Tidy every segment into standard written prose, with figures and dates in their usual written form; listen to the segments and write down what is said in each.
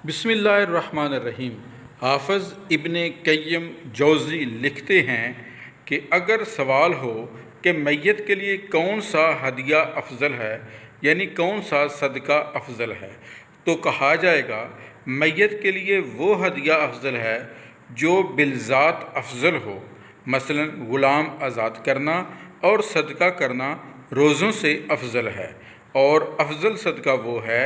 بسم اللہ الرحمن الرحیم۔ حافظ ابن قیم جوزی لکھتے ہیں کہ اگر سوال ہو کہ میت کے لیے کون سا ہدیہ افضل ہے، یعنی کون سا صدقہ افضل ہے، تو کہا جائے گا میت کے لیے وہ ہدیہ افضل ہے جو بالذات افضل ہو، مثلا غلام آزاد کرنا اور صدقہ کرنا روزوں سے افضل ہے، اور افضل صدقہ وہ ہے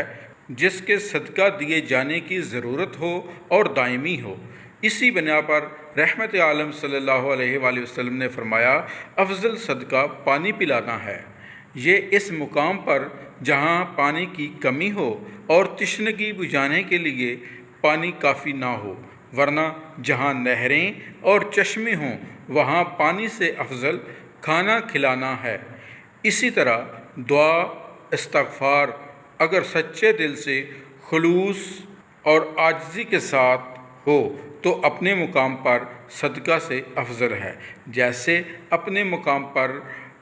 جس کے صدقہ دیے جانے کی ضرورت ہو اور دائمی ہو۔ اسی بنا پر رحمت عالم صلی اللہ علیہ وآلہ وسلم نے فرمایا، افضل صدقہ پانی پلانا ہے۔ یہ اس مقام پر جہاں پانی کی کمی ہو اور تشنگی بجھانے کے لیے پانی کافی نہ ہو، ورنہ جہاں نہریں اور چشمے ہوں وہاں پانی سے افضل کھانا کھلانا ہے۔ اسی طرح دعا استغفار اگر سچے دل سے خلوص اور عاجزی کے ساتھ ہو تو اپنے مقام پر صدقہ سے افضل ہے، جیسے اپنے مقام پر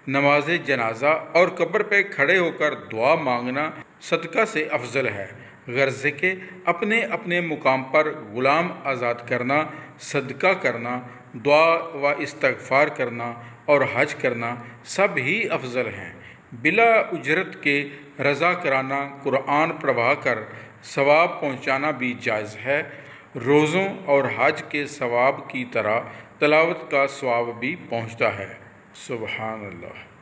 نماز جنازہ اور قبر پہ کھڑے ہو کر دعا مانگنا صدقہ سے افضل ہے، غرض کہ اپنے اپنے مقام پر غلام آزاد کرنا، صدقہ کرنا، دعا و استغفار کرنا اور حج کرنا سب ہی افضل ہیں۔ بلا اجرت کے رضا کرانہ قرآن پڑھوا کر ثواب پہنچانا بھی جائز ہے۔ روزوں اور حج کے ثواب کی طرح تلاوت کا ثواب بھی پہنچتا ہے۔ سبحان اللہ۔